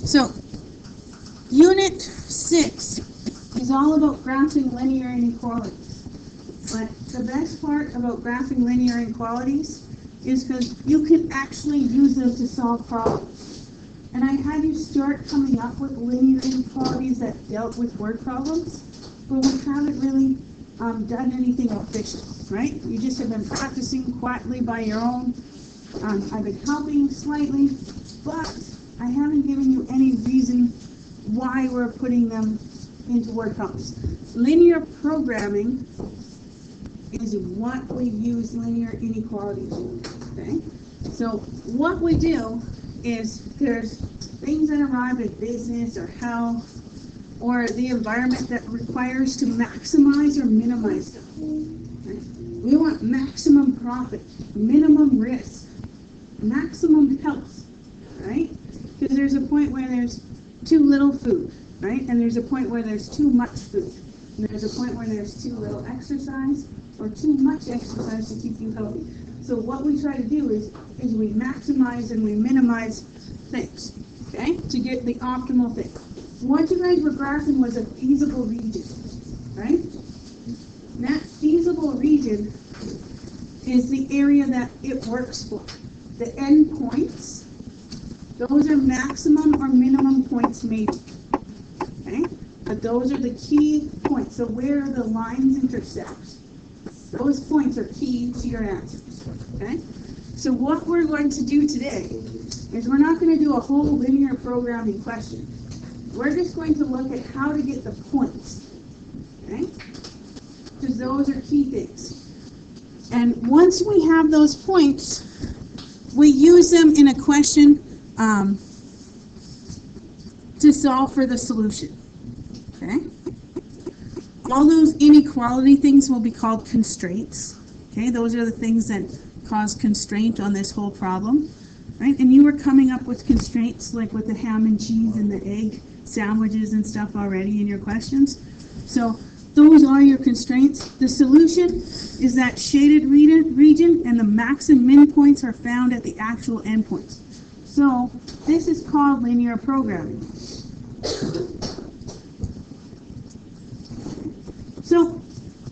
So, Unit 6 is all about graphing linear inequalities. But the best part about graphing linear inequalities is because you can actually use them to solve problems. And I had you start coming up with linear inequalities that dealt with word problems, but we haven't really done anything official, right? You just have been practicing quietly by your own. I've been helping slightly, but I haven't given you any reason why we're putting them into word problems. Linear programming is what we use linear inequalities for, okay? So what we do is there's things that arrive at business or health or the environment that requires to maximize or minimize stuff. Okay? We want maximum profit, minimum risk, maximum health, right? Because there's a point where there's too little food, right? And there's a point where there's too much food. And there's a point where there's too little exercise or too much exercise to keep you healthy. So what we try to do is we maximize and we minimize things, okay, to get the optimal thing. What you guys were graphing was a feasible region, right? And that feasible region is the area that it works for. The endpoints, those are maximum or minimum points maybe, okay? But those are the key points. So where the lines intersect, those points are key to your answers, okay? So what we're going to do today is we're not going to do a whole linear programming question. We're just going to look at how to get the points, okay? Because those are key things. And once we have those points, we use them in a question to solve for the solution, okay? All those inequality things will be called constraints, okay? Those are the things that cause constraint on this whole problem, right? And you were coming up with constraints like with the ham and cheese and the egg sandwiches and stuff already in your questions. So those are your constraints. The solution is that shaded region, and the max and min points are found at the actual endpoints. So this is called linear programming. So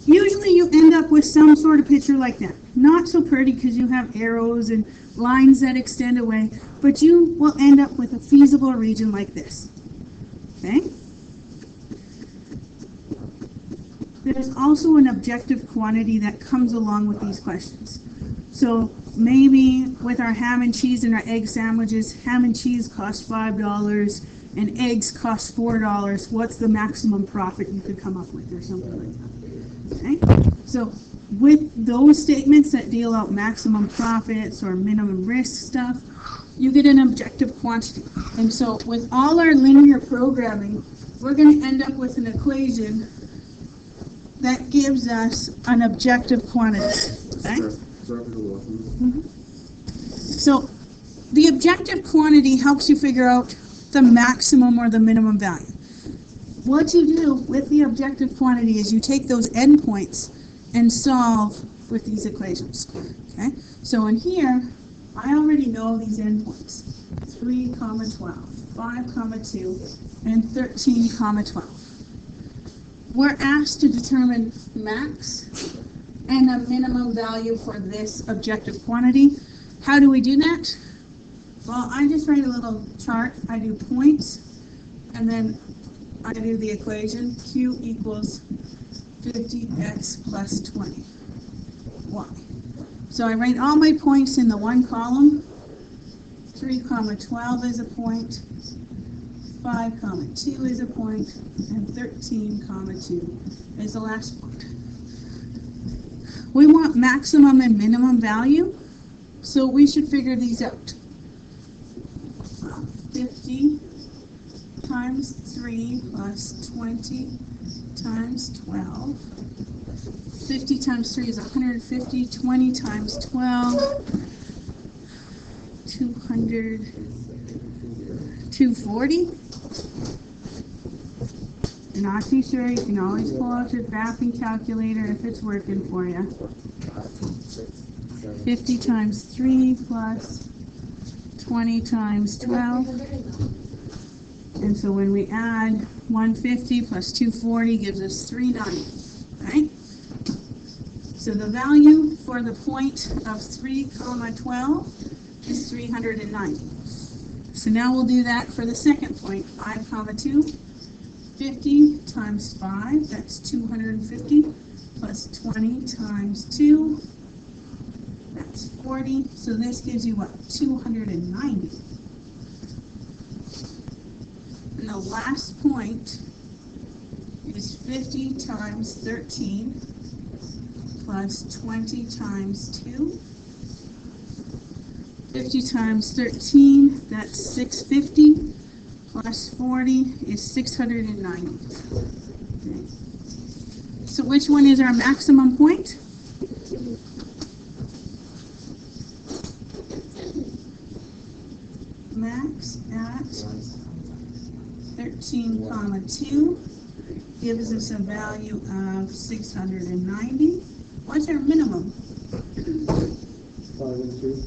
usually you end up with some sort of picture like that. Not so pretty because you have arrows and lines that extend away, but you will end up with a feasible region like this. Okay? There's also an objective quantity that comes along with these questions. So maybe with our ham and cheese and our egg sandwiches, ham and cheese cost $5 and eggs cost $4. What's the maximum profit you could come up with, or something like that? Okay? So with those statements that deal out maximum profits or minimum risk stuff, you get an objective quantity. And so with all our linear programming, we're going to end up with an equation that gives us an objective quantity. Okay? Mm-hmm. So the objective quantity helps you figure out the maximum or the minimum value. What you do with the objective quantity is you take those endpoints and solve with these equations. Okay? So in here, I already know these endpoints. 3, 12, 5, 2, and 13, 12. We're asked to determine max and a minimum value for this objective quantity. How do we do that? Well, I just write a little chart. I do points, and then I do the equation. Q equals 50x plus 20. Y. So I write all my points in the one column. 3, 12 is a point. 5, 2 is a point, and 13, 2 is the last point. We want maximum and minimum value, so we should figure these out. 50 times 3 plus 20 times 12. 50 times 3 is 150, 20 times 12, 200, 240. You're not too sure, you can always pull out your graphing calculator if it's working for you. 50 times 3 plus 20 times 12. And so when we add 150 plus 240 gives us 390, right? So the value for the point of 3, 12 is 390. So now we'll do that for the second point, 5, 2. 50 times 5, that's 250, plus 20 times 2, that's 40. So this gives you what? 290. And the last point is 50 times 13, plus 20 times 2. 50 times 13, that's 650. Plus 40 is 690. Okay. So which one is our maximum point? Max at 13, 2 gives us a value of 690. What's our minimum? 5 and 2.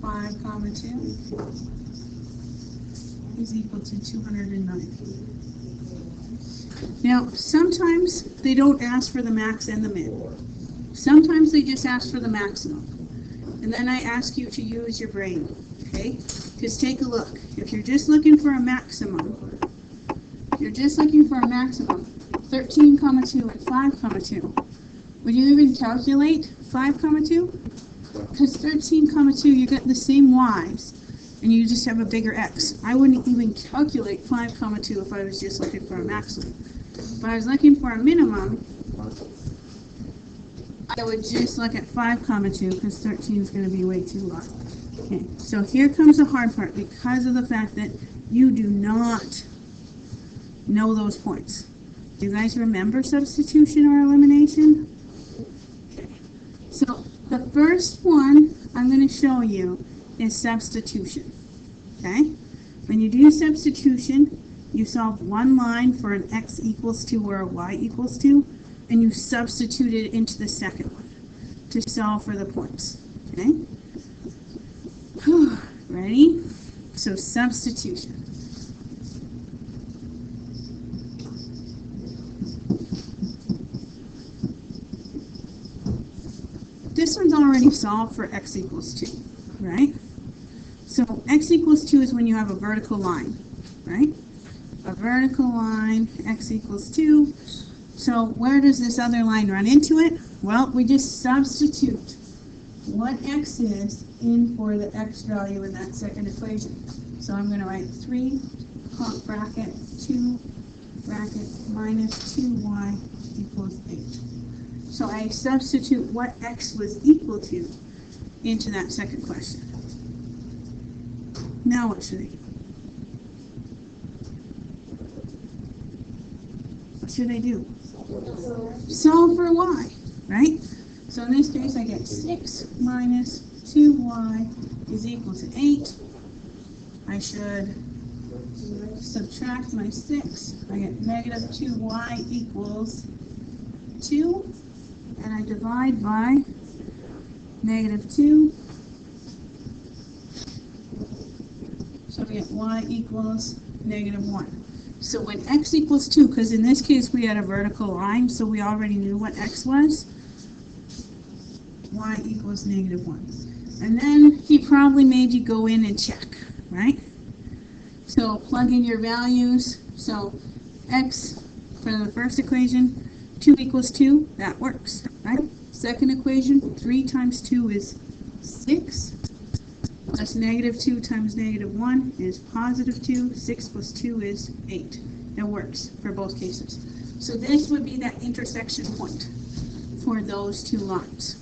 5, 2 is equal to 290. Now, sometimes they don't ask for the max and the min. Sometimes they just ask for the maximum. And then I ask you to use your brain, okay? Because take a look. If you're just looking for a maximum, 13, 2 and 5, 2. Would you even calculate 5, 2? Because 13, 2, you get the same y's, and you just have a bigger x. I wouldn't even calculate 5, 2 if I was just looking for a maximum. If I was looking for a minimum, I would just look at 5, 2, because 13 is going to be way too low. Okay, so here comes the hard part, because of the fact that you do not know those points. Do you guys remember substitution or elimination? Okay. So the first one I'm going to show you is substitution. Okay? When you do substitution, you solve one line for an x equals 2 or a y equals 2, and you substitute it into the second one to solve for the points. Okay? Ready? So substitution. This one's already solved for x equals 2, right? So x equals 2 is when you have a vertical line, right? A vertical line, x equals 2. So where does this other line run into it? Well, we just substitute what x is in for the x value in that second equation. So I'm going to write 3 bracket 2 bracket minus 2y equals 8. So I substitute what x was equal to into that second question. Now what should I do? What should I do? Solve for y, right? So in this case I get 6 minus 2y is equal to 8. I should subtract my 6. I get negative 2y equals 2. And I divide by negative 2. So we get y equals negative 1. So when x equals 2, because in this case we had a vertical line, so we already knew what x was, y equals negative 1. And then he probably made you go in and check, right? So plug in your values. So x for the first equation, 2 equals 2, that works, right? Second equation, 3 times 2 is 6, plus negative 2 times negative 1 is positive 2, 6 plus 2 is 8. It works for both cases. So this would be that intersection point for those two lines.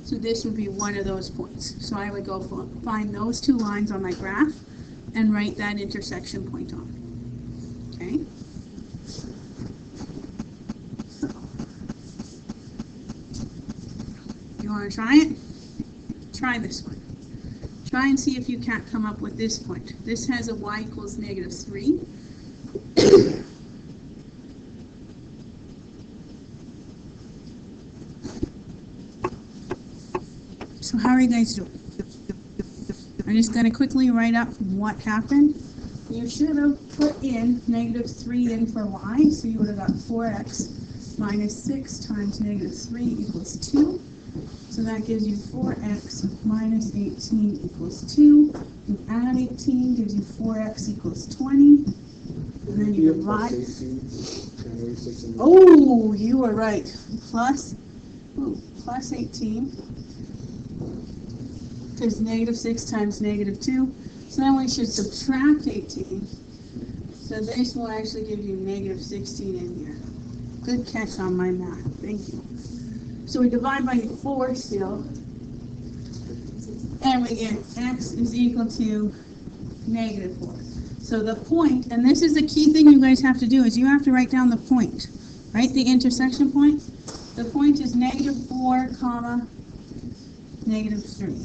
So this would be one of those points. So I would go find those two lines on my graph and write that intersection point on. Okay? You want to try it? Try this one. Try and see if you can't come up with this point. This has a y equals negative 3. So how are you guys doing? I'm just going to quickly write up what happened. you should have put in -3 in for y, so you would have got 4x minus 6 times -3 equals 2. So that gives you 4x minus 18 equals 2. You add 18 gives you 4x equals 20. And then you divide. Oh, you were right. Plus 18. Because -6 times -2. So then we should subtract 18. So this will actually give you -16 in here. Good catch on my math. Thank you. So we divide by 4 still. And we get x is equal to -4. So the point, and this is the key thing you guys have to do, is you have to write down the point. Right? The intersection point. The point is -4, comma, -3.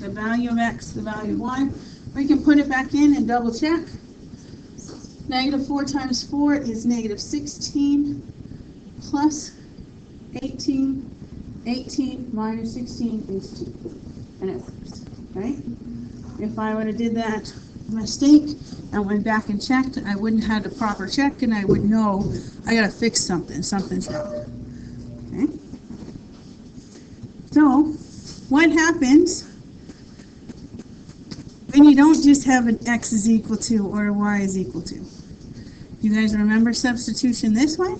The value of x, the value of y. We can put it back in and double check. -4 times 4 is -16 plus 18. 18 minus 16 is 2. And it works, right? If I would have did that mistake and went back and checked, I wouldn't have the proper check and I would know I gotta fix something. Something's wrong. Okay? So, what happens when you don't just have an x is equal to or a y is equal to? You guys remember substitution this way?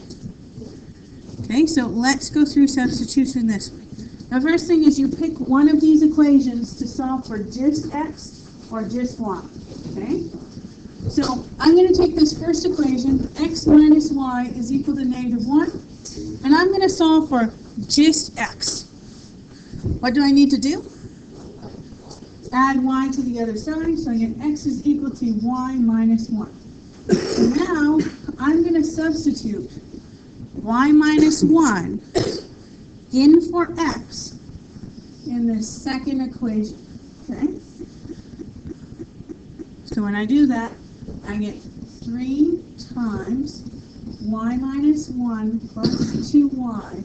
Okay, so let's go through substitution this way. The first thing is you pick one of these equations to solve for just x or just y. Okay? So I'm going to take this first equation, x minus y is equal to -1, and I'm going to solve for just x. What do I need to do? Add y to the other side, so I get x is equal to y minus 1. Now, I'm going to substitute y minus 1 in for x in the second equation. Okay? So when I do that, I get 3 times y minus 1 plus 2y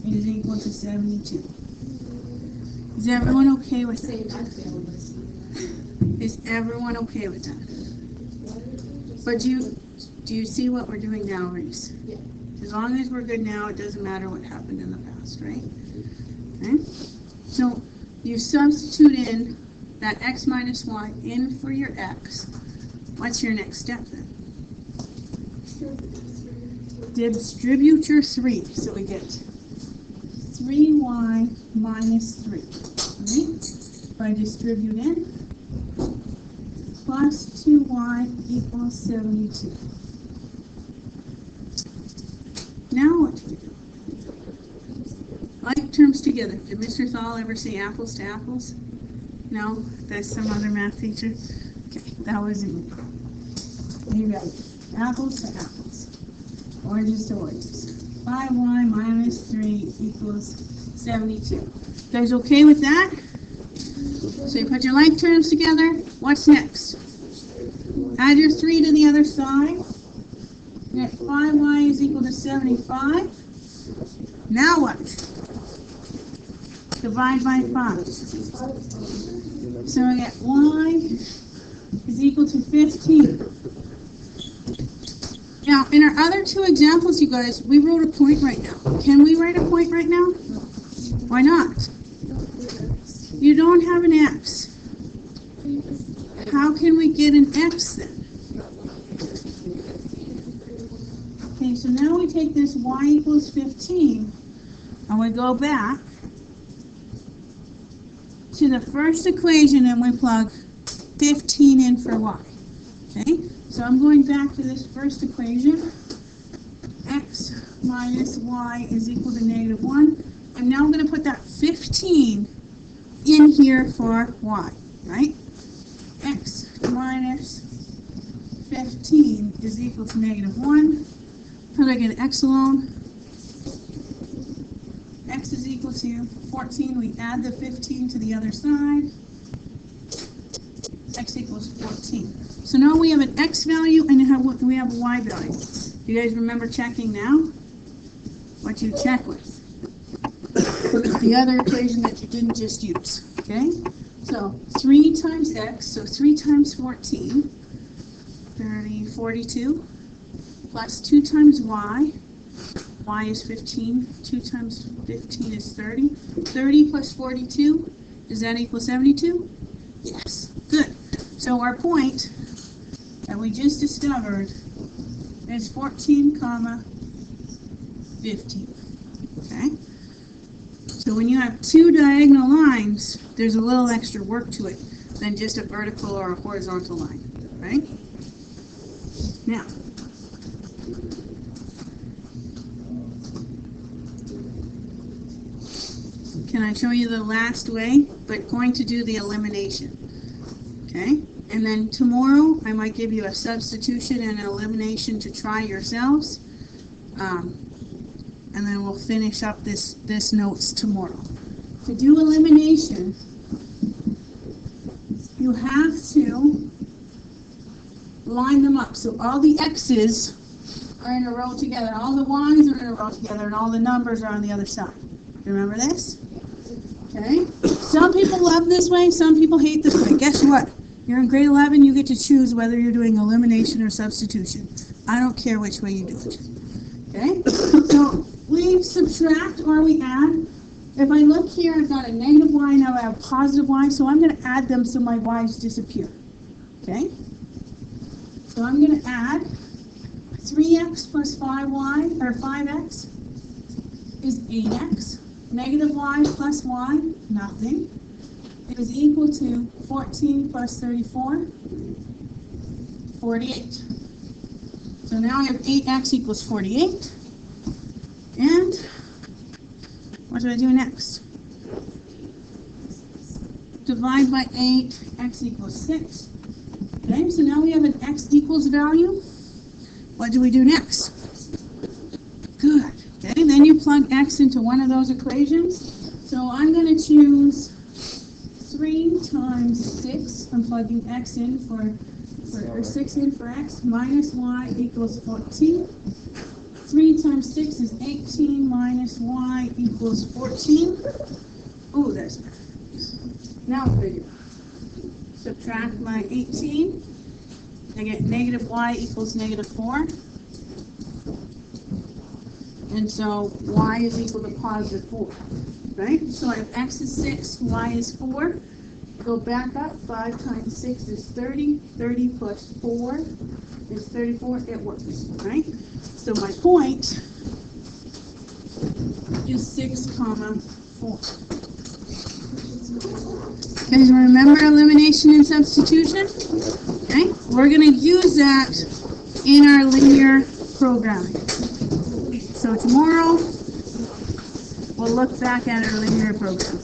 is equal to 72. Is everyone okay with that? Is everyone okay with that? But do you see what we're doing now, Reese? Yeah. As long as we're good now, it doesn't matter what happened in the past, right? Okay? So you substitute in that x minus y in for your x. What's your next step then? Distribute your 3. So we get 3y minus 3. Right? If I distribute in, plus 2y equals 72. Now what do we do? Like terms together. Did Mr. Thal ever say apples to apples? No? That's some other math teacher? Okay, that wasn't me. You got it. Apples to apples. Oranges to oranges. 5y minus 3 equals 72. You guys okay with that? So you put your like terms together. What's next? Add your 3 to the other side. Get 5y is equal to 75. Now what? Divide by 5. So I get y is equal to 15. Now, in our other two examples, you guys, we wrote a point right now. Can we write a point right now? Why not? You don't have an x. How can we get an x then? Okay, so now we take this y equals 15, and we go back to the first equation and we plug 15 in for y. Okay, so I'm going back to this first equation. X minus y is equal to -1. I'm now going to put that 15 in here for y, right? X minus 15 is equal to -1. How do I get x alone? X is equal to 14. We add the 15 to the other side. X equals 14. So now we have an x value and we have a y value. Do you guys remember checking now? What you check with? The other equation that you didn't just use. Okay? So 3 times x, so 3 times 14. 30, 42, plus 2 times y. Y is 15. 2 times 15 is 30. 30 plus 42, does that equal 72? Yes. Good. So our point that we just discovered is 14, comma 15. Okay? So when you have two diagonal lines, there's a little extra work to it than just a vertical or a horizontal line, right? Now, can I show you the last way? But going to do the elimination, okay? And then tomorrow, I might give you a substitution and an elimination to try yourselves. And then we'll finish up this notes tomorrow. To do elimination, you have to line them up. So all the X's are in a row together, all the Y's are in a row together, and all the numbers are on the other side. Remember this? Okay? Some people love this way, some people hate this way. Guess what? You're in grade 11, you get to choose whether you're doing elimination or substitution. I don't care which way you do it. Okay? So we subtract or we add. If I look here, I've got a negative y, now I have positive y, so I'm going to add them so my y's disappear. Okay? So I'm going to add 3x plus 5y, or 5x is 8x. Negative y plus y, nothing, is equal to 14 plus 34, 48. So now I have 8x equals 48. And what do I do next? Divide by 8, x equals 6. Okay, so now we have an x equals value. What do we do next? Good. Okay, then you plug x into one of those equations. So I'm going to choose 3 times 6. I'm plugging x in or 6 in for x, minus y equals 14. 3 times 6 is 18 minus y equals 14. Oh, that's bad. Now what do I do? Subtract my 18. I get negative y equals negative 4. And so y is equal to positive 4. Right? So if x is 6, y is 4. Go back up. 5 times 6 is 30. 30 plus 4 is 34. It works. Right? So my point is 6, comma 4. Guys, remember elimination and substitution? Okay, we're going to use that in our linear programming. So tomorrow, we'll look back at our linear program.